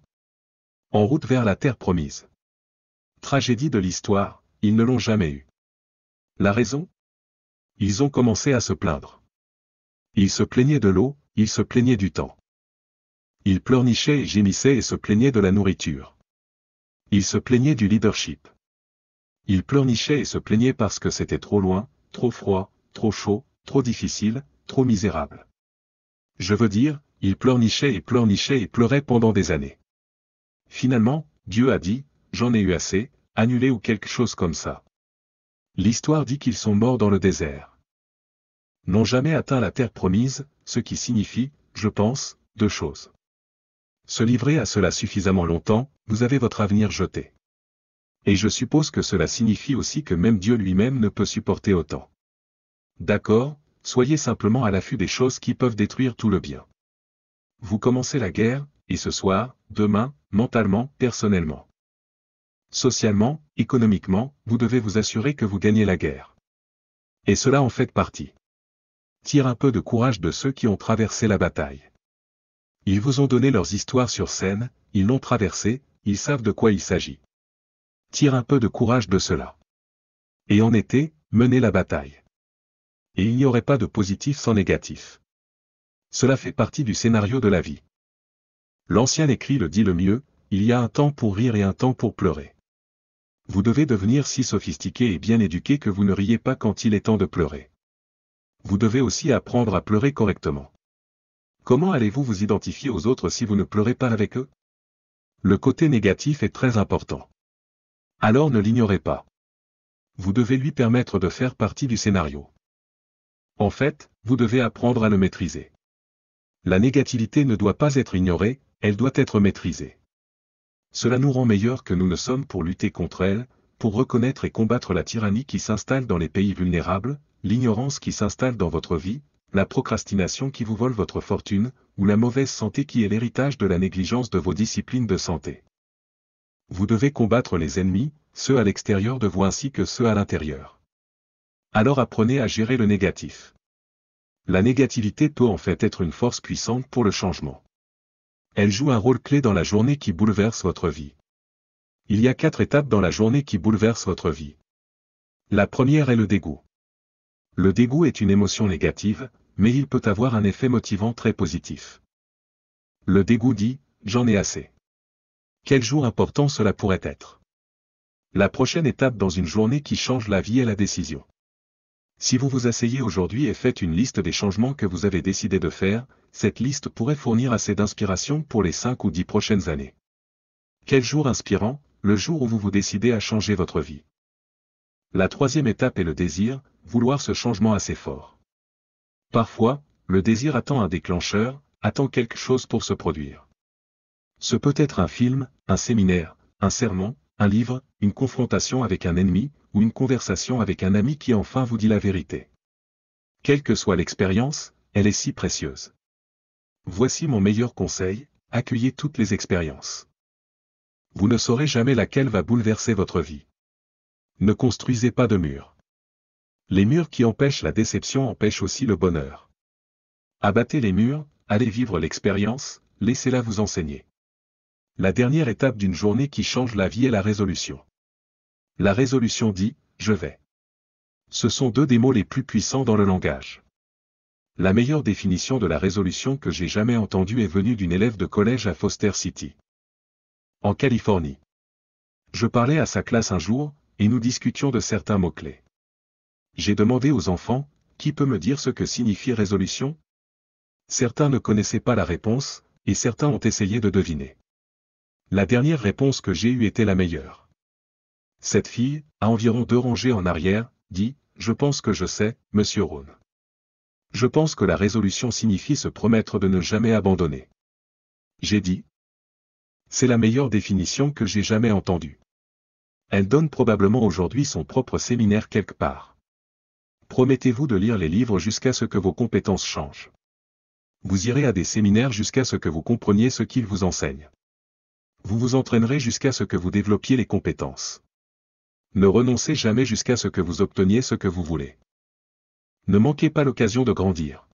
En route vers la terre promise. Tragédie de l'histoire, ils ne l'ont jamais eue. La raison? Ils ont commencé à se plaindre. Ils se plaignaient de l'eau, ils se plaignaient du temps. Ils pleurnichaient et gémissaient et se plaignaient de la nourriture. Ils se plaignaient du leadership. Ils pleurnichaient et se plaignaient parce que c'était trop loin, trop froid, trop chaud, trop difficile, trop misérable. Je veux dire, ils pleurnichaient et pleuraient pendant des années. Finalement, Dieu a dit, j'en ai eu assez, annulé ou quelque chose comme ça. L'histoire dit qu'ils sont morts dans le désert. N'ont jamais atteint la terre promise, ce qui signifie, je pense, 2 choses. Se livrer à cela suffisamment longtemps, vous avez votre avenir jeté. Et je suppose que cela signifie aussi que même Dieu lui-même ne peut supporter autant. D'accord, soyez simplement à l'affût des choses qui peuvent détruire tout le bien. Vous commencez la guerre, et ce soir, demain, mentalement, personnellement. Socialement, économiquement, vous devez vous assurer que vous gagnez la guerre. Et cela en fait partie. Tire un peu de courage de ceux qui ont traversé la bataille. Ils vous ont donné leurs histoires sur scène, ils l'ont traversé, ils savent de quoi il s'agit. Tire un peu de courage de cela. Et en été, menez la bataille. Et il n'y aurait pas de positif sans négatif. Cela fait partie du scénario de la vie. L'ancien écrit le dit le mieux, il y a un temps pour rire et un temps pour pleurer. Vous devez devenir si sophistiqué et bien éduqué que vous ne riez pas quand il est temps de pleurer. Vous devez aussi apprendre à pleurer correctement. Comment allez-vous vous identifier aux autres si vous ne pleurez pas avec eux? Le côté négatif est très important. Alors ne l'ignorez pas. Vous devez lui permettre de faire partie du scénario. En fait, vous devez apprendre à le maîtriser. La négativité ne doit pas être ignorée, elle doit être maîtrisée. Cela nous rend meilleurs que nous ne sommes pour lutter contre elle, pour reconnaître et combattre la tyrannie qui s'installe dans les pays vulnérables, l'ignorance qui s'installe dans votre vie, la procrastination qui vous vole votre fortune, ou la mauvaise santé qui est l'héritage de la négligence de vos disciplines de santé. Vous devez combattre les ennemis, ceux à l'extérieur de vous ainsi que ceux à l'intérieur. Alors apprenez à gérer le négatif. La négativité peut en fait être une force puissante pour le changement. Elle joue un rôle clé dans la journée qui bouleverse votre vie. Il y a 4 étapes dans la journée qui bouleversent votre vie. La première est le dégoût. Le dégoût est une émotion négative, mais il peut avoir un effet motivant très positif. Le dégoût dit « j'en ai assez ». Quel jour important cela pourrait être. La prochaine étape dans une journée qui change la vie est la décision. Si vous vous asseyez aujourd'hui et faites une liste des changements que vous avez décidé de faire, cette liste pourrait fournir assez d'inspiration pour les 5 ou 10 prochaines années. Quel jour inspirant, le jour où vous vous décidez à changer votre vie. La troisième étape est le désir, vouloir ce changement assez fort. Parfois, le désir attend un déclencheur, attend quelque chose pour se produire. Ce peut être un film, un séminaire, un sermon, un livre, une confrontation avec un ennemi, ou une conversation avec un ami qui enfin vous dit la vérité. Quelle que soit l'expérience, elle est si précieuse. Voici mon meilleur conseil, accueillez toutes les expériences. Vous ne saurez jamais laquelle va bouleverser votre vie. Ne construisez pas de murs. Les murs qui empêchent la déception empêchent aussi le bonheur. Abattez les murs, allez vivre l'expérience, laissez-la vous enseigner. La dernière étape d'une journée qui change la vie est la résolution. La résolution dit « je vais ». Ce sont deux des mots les plus puissants dans le langage. La meilleure définition de la résolution que j'ai jamais entendue est venue d'une élève de collège à Foster City, en Californie. Je parlais à sa classe un jour, et nous discutions de certains mots-clés. J'ai demandé aux enfants, qui peut me dire ce que signifie résolution? Certains ne connaissaient pas la réponse, et certains ont essayé de deviner. La dernière réponse que j'ai eue était la meilleure. Cette fille, à environ 2 rangées en arrière, dit « Je pense que je sais, Monsieur Rohn. Je pense que la résolution signifie se promettre de ne jamais abandonner. » J'ai dit. C'est la meilleure définition que j'ai jamais entendue. Elle donne probablement aujourd'hui son propre séminaire quelque part. Promettez-vous de lire les livres jusqu'à ce que vos compétences changent. Vous irez à des séminaires jusqu'à ce que vous compreniez ce qu'ils vous enseignent. Vous vous entraînerez jusqu'à ce que vous développiez les compétences. Ne renoncez jamais jusqu'à ce que vous obteniez ce que vous voulez. Ne manquez pas l'occasion de grandir.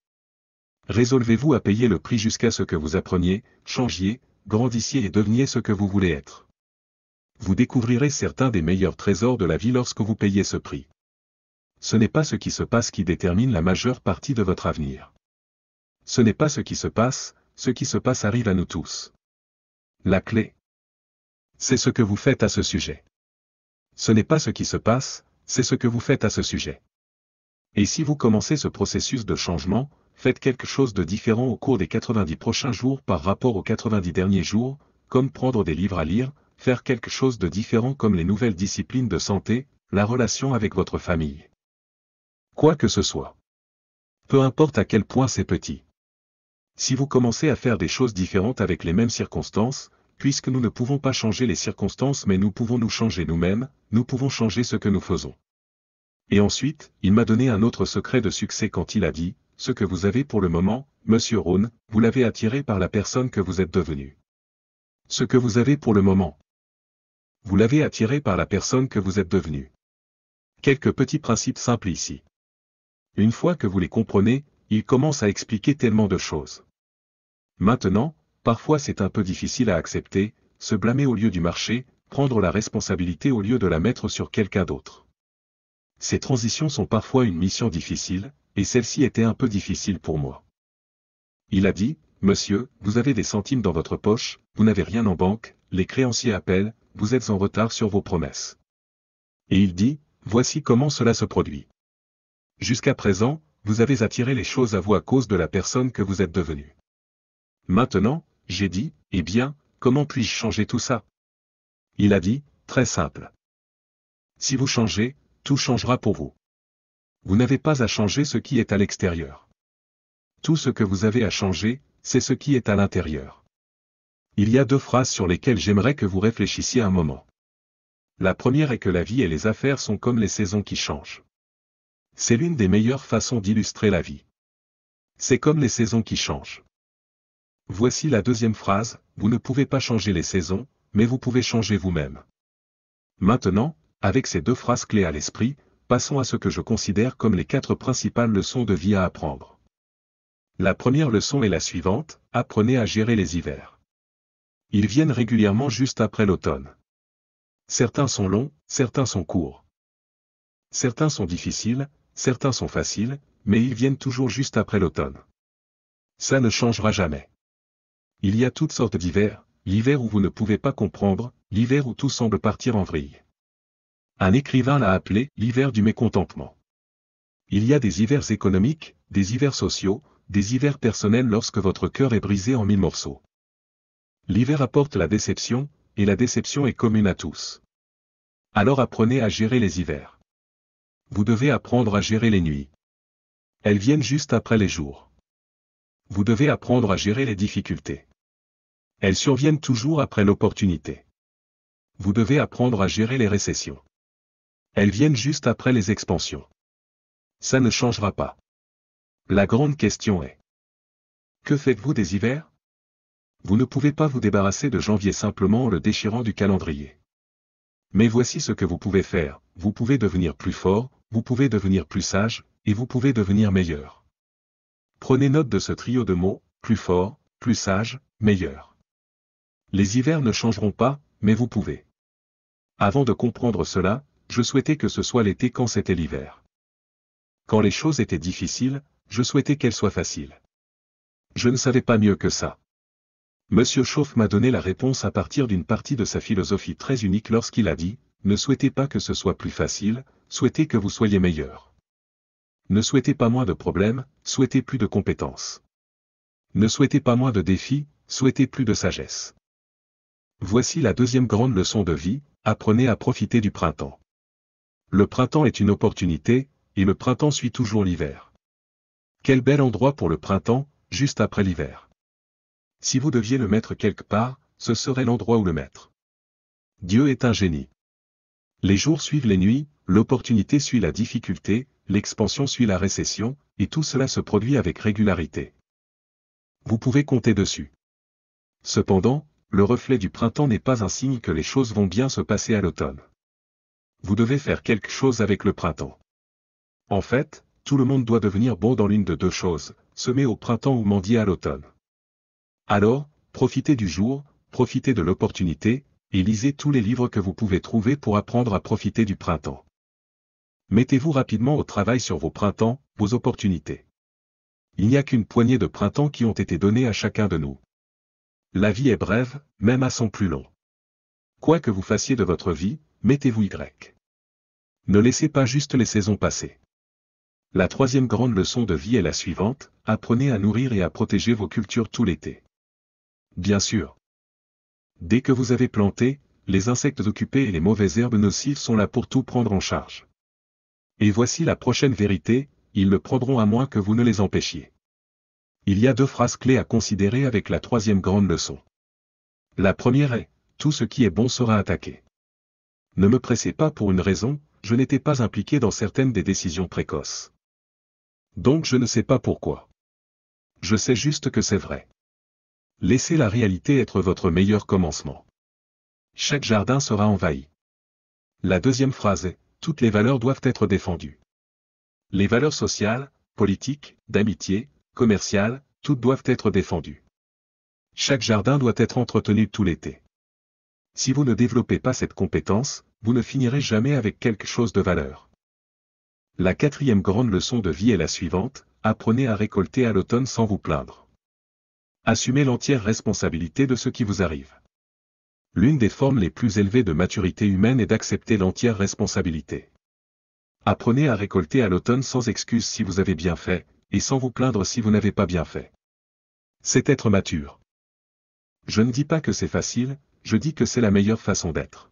Résolvez-vous à payer le prix jusqu'à ce que vous appreniez, changiez, grandissiez et deveniez ce que vous voulez être. Vous découvrirez certains des meilleurs trésors de la vie lorsque vous payez ce prix. Ce n'est pas ce qui se passe qui détermine la majeure partie de votre avenir. Ce n'est pas ce qui se passe arrive à nous tous. La clé, c'est ce que vous faites à ce sujet. Ce n'est pas ce qui se passe, c'est ce que vous faites à ce sujet. Et si vous commencez ce processus de changement, faites quelque chose de différent au cours des 90 prochains jours par rapport aux 90 derniers jours, comme prendre des livres à lire, faire quelque chose de différent comme les nouvelles disciplines de santé, la relation avec votre famille. Quoi que ce soit. Peu importe à quel point c'est petit. Si vous commencez à faire des choses différentes avec les mêmes circonstances, puisque nous ne pouvons pas changer les circonstances mais nous pouvons nous changer nous-mêmes, nous pouvons changer ce que nous faisons. Et ensuite, il m'a donné un autre secret de succès quand il a dit, ce que vous avez pour le moment, Monsieur Rohn, vous l'avez attiré par la personne que vous êtes devenu. Ce que vous avez pour le moment. Vous l'avez attiré par la personne que vous êtes devenu. Quelques petits principes simples ici. Une fois que vous les comprenez, ils commencent à expliquer tellement de choses. Maintenant, parfois c'est un peu difficile à accepter, se blâmer au lieu du marché, prendre la responsabilité au lieu de la mettre sur quelqu'un d'autre. Ces transitions sont parfois une mission difficile, et celle-ci était un peu difficile pour moi. Il a dit, Monsieur, vous avez des centimes dans votre poche, vous n'avez rien en banque, les créanciers appellent, vous êtes en retard sur vos promesses. Et il dit, voici comment cela se produit. Jusqu'à présent, vous avez attiré les choses à vous à cause de la personne que vous êtes devenue. Maintenant, j'ai dit, eh bien, comment puis-je changer tout ça? Il a dit, très simple. Si vous changez, tout changera pour vous. Vous n'avez pas à changer ce qui est à l'extérieur. Tout ce que vous avez à changer, c'est ce qui est à l'intérieur. Il y a 2 phrases sur lesquelles j'aimerais que vous réfléchissiez un moment. La première est que la vie et les affaires sont comme les saisons qui changent. C'est l'une des meilleures façons d'illustrer la vie. C'est comme les saisons qui changent. Voici la deuxième phrase, vous ne pouvez pas changer les saisons, mais vous pouvez changer vous-même. Maintenant, avec ces 2 phrases clés à l'esprit, passons à ce que je considère comme les 4 principales leçons de vie à apprendre. La première leçon est la suivante, apprenez à gérer les hivers. Ils viennent régulièrement juste après l'automne. Certains sont longs, certains sont courts. Certains sont difficiles, certains sont faciles, mais ils viennent toujours juste après l'automne. Ça ne changera jamais. Il y a toutes sortes d'hivers, l'hiver où vous ne pouvez pas comprendre, l'hiver où tout semble partir en vrille. Un écrivain l'a appelé l'hiver du mécontentement. Il y a des hivers économiques, des hivers sociaux, des hivers personnels lorsque votre cœur est brisé en 1000 morceaux. L'hiver apporte la déception, et la déception est commune à tous. Alors apprenez à gérer les hivers. Vous devez apprendre à gérer les nuits. Elles viennent juste après les jours. Vous devez apprendre à gérer les difficultés. Elles surviennent toujours après l'opportunité. Vous devez apprendre à gérer les récessions. Elles viennent juste après les expansions. Ça ne changera pas. La grande question est: que faites-vous des hivers? Vous ne pouvez pas vous débarrasser de janvier simplement en le déchirant du calendrier. Mais voici ce que vous pouvez faire, vous pouvez devenir plus fort, vous pouvez devenir plus sage, et vous pouvez devenir meilleur. Prenez note de ce trio de mots, plus fort, plus sage, meilleur. Les hivers ne changeront pas, mais vous pouvez. Avant de comprendre cela, je souhaitais que ce soit l'été quand c'était l'hiver. Quand les choses étaient difficiles, je souhaitais qu'elles soient faciles. Je ne savais pas mieux que ça. Monsieur Chauffe m'a donné la réponse à partir d'une partie de sa philosophie très unique lorsqu'il a dit, ne souhaitez pas que ce soit plus facile, souhaitez que vous soyez meilleur. Ne souhaitez pas moins de problèmes, souhaitez plus de compétences. Ne souhaitez pas moins de défis, souhaitez plus de sagesse. Voici la deuxième grande leçon de vie, apprenez à profiter du printemps. Le printemps est une opportunité, et le printemps suit toujours l'hiver. Quel bel endroit pour le printemps, juste après l'hiver. Si vous deviez le mettre quelque part, ce serait l'endroit où le mettre. Dieu est un génie. Les jours suivent les nuits, l'opportunité suit la difficulté, l'expansion suit la récession, et tout cela se produit avec régularité. Vous pouvez compter dessus. Cependant, le reflet du printemps n'est pas un signe que les choses vont bien se passer à l'automne. Vous devez faire quelque chose avec le printemps. En fait, tout le monde doit devenir bon dans l'une de deux choses, semer au printemps ou mendier à l'automne. Alors, profitez du jour, profitez de l'opportunité, et lisez tous les livres que vous pouvez trouver pour apprendre à profiter du printemps. Mettez-vous rapidement au travail sur vos printemps, vos opportunités. Il n'y a qu'une poignée de printemps qui ont été donnés à chacun de nous. La vie est brève, même à son plus long. Quoi que vous fassiez de votre vie, mettez-vous Y. Ne laissez pas juste les saisons passer. La troisième grande leçon de vie est la suivante, apprenez à nourrir et à protéger vos cultures tout l'été. Bien sûr. Dès que vous avez planté, les insectes occupés et les mauvaises herbes nocives sont là pour tout prendre en charge. Et voici la prochaine vérité, ils le prendront à moins que vous ne les empêchiez. Il y a deux phrases clés à considérer avec la troisième grande leçon. La première est, tout ce qui est bon sera attaqué. Ne me pressez pas pour une raison, je n'étais pas impliqué dans certaines des décisions précoces. Donc je ne sais pas pourquoi. Je sais juste que c'est vrai. Laissez la réalité être votre meilleur commencement. Chaque jardin sera envahi. La deuxième phrase est, toutes les valeurs doivent être défendues. Les valeurs sociales, politiques, d'amitié, commerciales, toutes doivent être défendues. Chaque jardin doit être entretenu tout l'été. Si vous ne développez pas cette compétence, vous ne finirez jamais avec quelque chose de valeur. La quatrième grande leçon de vie est la suivante, apprenez à récolter à l'automne sans vous plaindre. Assumez l'entière responsabilité de ce qui vous arrive. L'une des formes les plus élevées de maturité humaine est d'accepter l'entière responsabilité. Apprenez à récolter à l'automne sans excuse si vous avez bien fait, et sans vous plaindre si vous n'avez pas bien fait. C'est être mature. Je ne dis pas que c'est facile, je dis que c'est la meilleure façon d'être.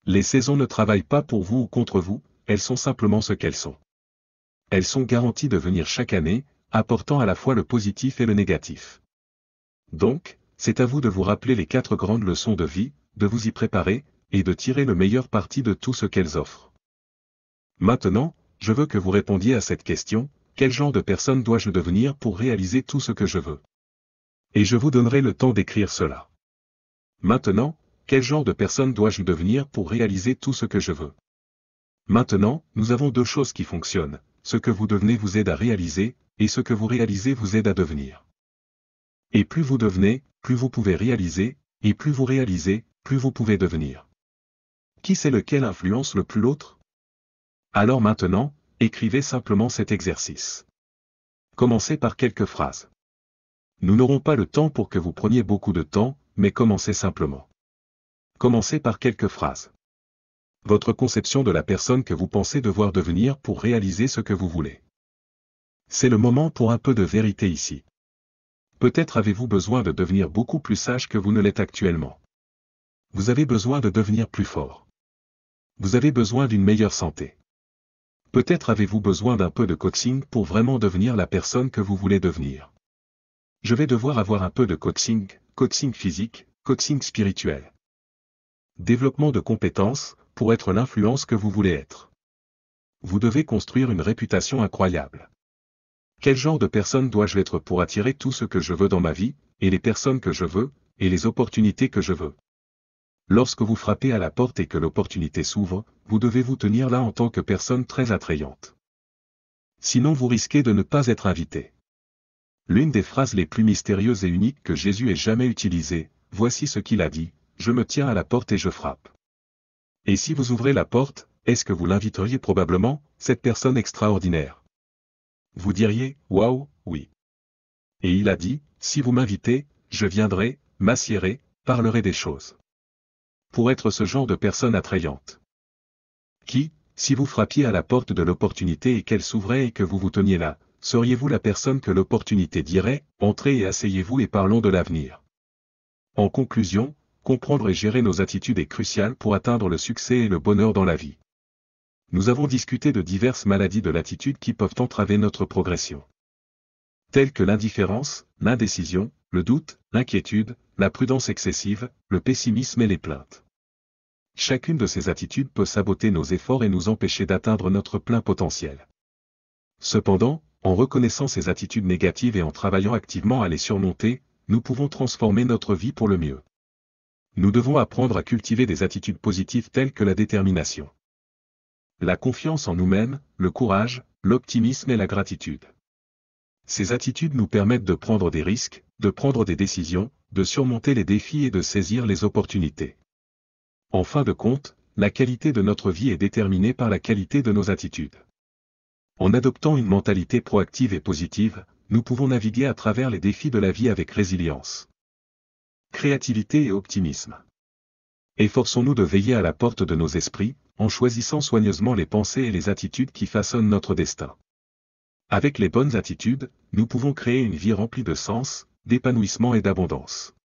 Les saisons ne travaillent pas pour vous ou contre vous, elles sont simplement ce qu'elles sont. Elles sont garanties de venir chaque année, apportant à la fois le positif et le négatif. Donc, c'est à vous de vous rappeler les 4 grandes leçons de vie, de vous y préparer, et de tirer le meilleur parti de tout ce qu'elles offrent. Maintenant, je veux que vous répondiez à cette question, quel genre de personne dois-je devenir pour réaliser tout ce que je veux? Et je vous donnerai le temps d'écrire cela. Maintenant, quel genre de personne dois-je devenir pour réaliser tout ce que je veux? Maintenant, nous avons 2 choses qui fonctionnent, ce que vous devenez vous aide à réaliser, et ce que vous réalisez vous aide à devenir. Et plus vous devenez, plus vous pouvez réaliser, et plus vous réalisez, plus vous pouvez devenir. Qui sait lequel influence le plus l'autre? Alors maintenant, écrivez simplement cet exercice. Commencez par quelques phrases. Nous n'aurons pas le temps pour que vous preniez beaucoup de temps, mais commencez simplement. Commencez par quelques phrases. Votre conception de la personne que vous pensez devoir devenir pour réaliser ce que vous voulez. C'est le moment pour un peu de vérité ici. Peut-être avez-vous besoin de devenir beaucoup plus sage que vous ne l'êtes actuellement. Vous avez besoin de devenir plus fort. Vous avez besoin d'une meilleure santé. Peut-être avez-vous besoin d'un peu de coaching pour vraiment devenir la personne que vous voulez devenir. Je vais devoir avoir un peu de coaching, coaching physique, coaching spirituel. Développement de compétences, pour être l'influence que vous voulez être. Vous devez construire une réputation incroyable. Quel genre de personne dois-je être pour attirer tout ce que je veux dans ma vie, et les personnes que je veux, et les opportunités que je veux? Lorsque vous frappez à la porte et que l'opportunité s'ouvre, vous devez vous tenir là en tant que personne très attrayante. Sinon vous risquez de ne pas être invité. L'une des phrases les plus mystérieuses et uniques que Jésus ait jamais utilisées, voici ce qu'il a dit, je me tiens à la porte et je frappe. Et si vous ouvrez la porte, est-ce que vous l'inviteriez probablement, cette personne extraordinaire? Vous diriez, waouh, oui. Et il a dit, si vous m'invitez, je viendrai, m'assiérai, parlerai des choses. Pour être ce genre de personne attrayante. Qui, si vous frappiez à la porte de l'opportunité et qu'elle s'ouvrait et que vous vous teniez là, seriez-vous la personne que l'opportunité dirait, entrez et asseyez-vous et parlons de l'avenir. En conclusion, comprendre et gérer nos attitudes est crucial pour atteindre le succès et le bonheur dans la vie. Nous avons discuté de diverses maladies de l'attitude qui peuvent entraver notre progression. Telles que l'indifférence, l'indécision, le doute, l'inquiétude, la prudence excessive, le pessimisme et les plaintes. Chacune de ces attitudes peut saboter nos efforts et nous empêcher d'atteindre notre plein potentiel. Cependant, en reconnaissant ces attitudes négatives et en travaillant activement à les surmonter, nous pouvons transformer notre vie pour le mieux. Nous devons apprendre à cultiver des attitudes positives telles que la détermination, la confiance en nous-mêmes, le courage, l'optimisme et la gratitude. Ces attitudes nous permettent de prendre des risques, de prendre des décisions, de surmonter les défis et de saisir les opportunités. En fin de compte, la qualité de notre vie est déterminée par la qualité de nos attitudes. En adoptant une mentalité proactive et positive, nous pouvons naviguer à travers les défis de la vie avec résilience, créativité et optimisme. Efforçons-nous de veiller à la porte de nos esprits, en choisissant soigneusement les pensées et les attitudes qui façonnent notre destin. Avec les bonnes attitudes, nous pouvons créer une vie remplie de sens, d'épanouissement et d'abondance.